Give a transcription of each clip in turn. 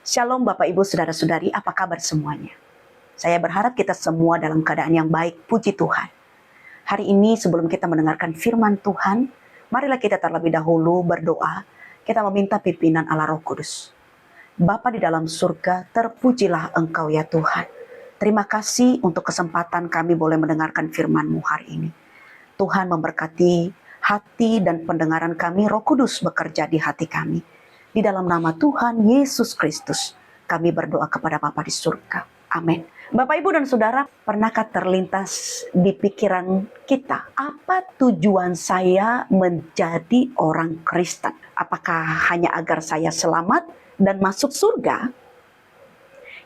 Shalom Bapak Ibu Saudara-saudari, apa kabar semuanya? Saya berharap kita semua dalam keadaan yang baik, puji Tuhan. Hari ini sebelum kita mendengarkan firman Tuhan, marilah kita terlebih dahulu berdoa. Kita meminta pimpinan Allah Roh Kudus. Bapa di dalam surga, terpujilah Engkau ya Tuhan. Terima kasih untuk kesempatan kami boleh mendengarkan firman-Mu hari ini. Tuhan memberkati hati dan pendengaran kami, Roh Kudus bekerja di hati kami. Di dalam nama Tuhan Yesus Kristus, kami berdoa kepada Bapa di surga. Amin. Bapak, Ibu, dan Saudara, pernahkah terlintas di pikiran kita, apa tujuan saya menjadi orang Kristen? Apakah hanya agar saya selamat dan masuk surga?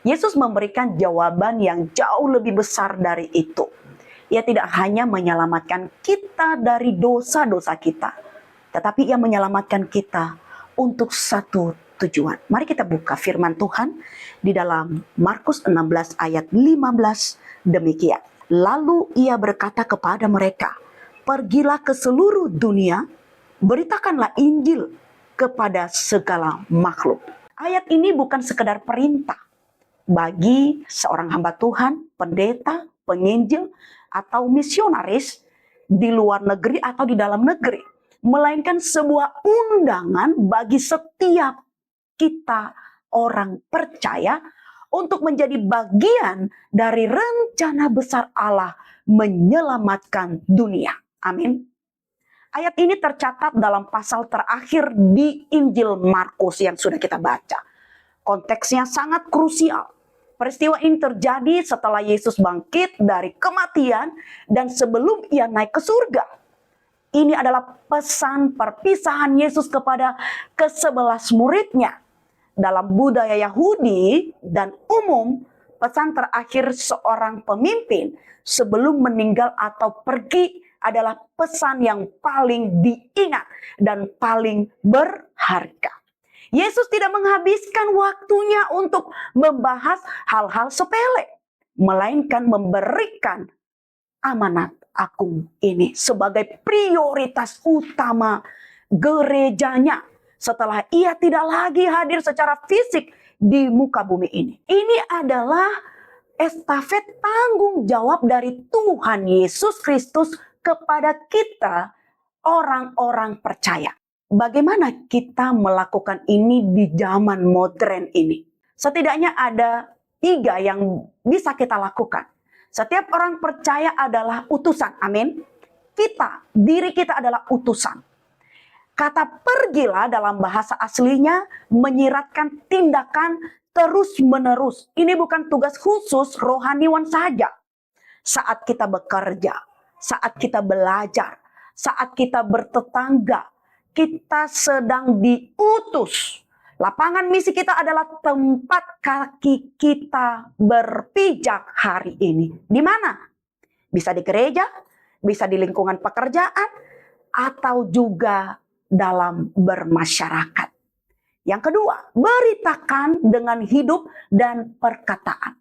Yesus memberikan jawaban yang jauh lebih besar dari itu. Ia tidak hanya menyelamatkan kita dari dosa-dosa kita, tetapi Ia menyelamatkan kita untuk satu tujuan. Mari kita buka firman Tuhan di dalam Markus 16 ayat 15 demikian. Lalu Ia berkata kepada mereka, pergilah ke seluruh dunia, beritakanlah Injil kepada segala makhluk. Ayat ini bukan sekedar perintah bagi seorang hamba Tuhan, pendeta, penginjil, atau misionaris di luar negeri atau di dalam negeri, melainkan sebuah undangan bagi setiap kita orang percaya untuk menjadi bagian dari rencana besar Allah menyelamatkan dunia. Amin. Ayat ini tercatat dalam pasal terakhir di Injil Markus yang sudah kita baca. Konteksnya sangat krusial. Peristiwa ini terjadi setelah Yesus bangkit dari kematian dan sebelum Ia naik ke surga. Ini adalah pesan perpisahan Yesus kepada ke-11 muridnya. Dalam budaya Yahudi dan umum, pesan terakhir seorang pemimpin sebelum meninggal atau pergi adalah pesan yang paling diingat dan paling berharga. Yesus tidak menghabiskan waktunya untuk membahas hal-hal sepele, melainkan memberikan amanat agung ini sebagai prioritas utama gerejanya setelah Ia tidak lagi hadir secara fisik di muka bumi ini. Ini adalah estafet tanggung jawab dari Tuhan Yesus Kristus kepada kita, orang-orang percaya. Bagaimana kita melakukan ini di zaman modern ini? Setidaknya ada 3 yang bisa kita lakukan. Setiap orang percaya adalah utusan, amin. Diri kita adalah utusan. Kata pergilah dalam bahasa aslinya menyiratkan tindakan terus-menerus. Ini bukan tugas khusus rohaniwan saja. Saat kita bekerja, saat kita belajar, saat kita bertetangga, kita sedang diutus. Lapangan misi kita adalah tempat kaki kita berpijak hari ini. Di mana? Bisa di gereja, bisa di lingkungan pekerjaan, atau juga dalam bermasyarakat. Yang kedua, beritakan dengan hidup dan perkataan.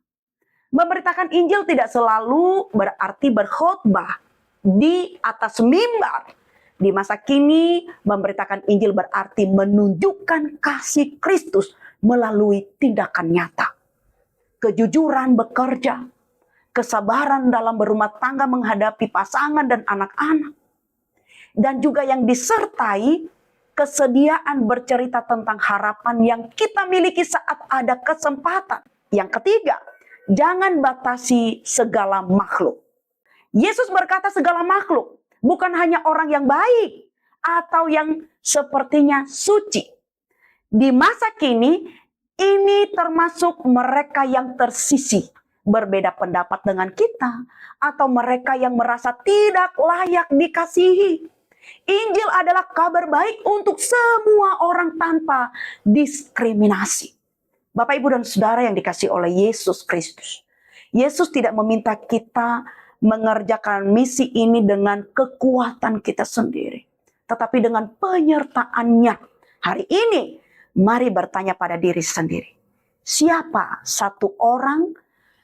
Memberitakan Injil tidak selalu berarti berkhotbah di atas mimbar. Di masa kini, memberitakan Injil berarti menunjukkan kasih Kristus melalui tindakan nyata. Kejujuran bekerja, kesabaran dalam berumah tangga menghadapi pasangan dan anak-anak. Dan juga yang disertai kesediaan bercerita tentang harapan yang kita miliki saat ada kesempatan. Yang ketiga, jangan batasi segala makhluk. Yesus berkata segala makhluk. Bukan hanya orang yang baik atau yang sepertinya suci. Di masa kini, ini termasuk mereka yang tersisih, berbeda pendapat dengan kita, atau mereka yang merasa tidak layak dikasihi. Injil adalah kabar baik untuk semua orang tanpa diskriminasi. Bapak, Ibu, dan Saudara yang dikasihi oleh Yesus Kristus. Yesus tidak meminta kita mengerjakan misi ini dengan kekuatan kita sendiri, tetapi dengan penyertaan-Nya. Hari ini, mari bertanya pada diri sendiri. Siapa satu orang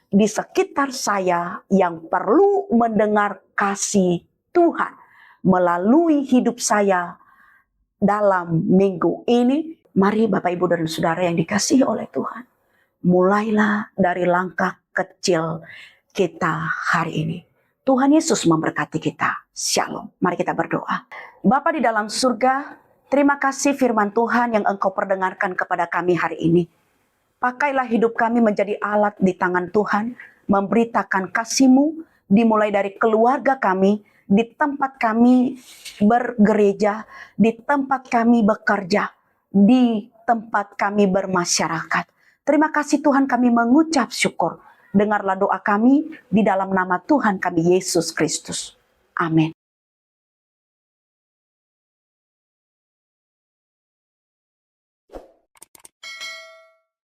di sekitar saya yang perlu mendengar kasih Tuhan melalui hidup saya dalam minggu ini? Mari Bapak Ibu dan Saudara yang dikasihi oleh Tuhan, mulailah dari langkah kecil kita hari ini. Tuhan Yesus memberkati kita. Shalom. Mari kita berdoa. Bapa di dalam surga, terima kasih firman Tuhan yang Engkau perdengarkan kepada kami hari ini. Pakailah hidup kami menjadi alat di tangan Tuhan, memberitakan kasih-Mu, dimulai dari keluarga kami, di tempat kami bergereja, di tempat kami bekerja, di tempat kami bermasyarakat. Terima kasih Tuhan, kami mengucap syukur. Dengarlah doa kami di dalam nama Tuhan kami Yesus Kristus. Amin.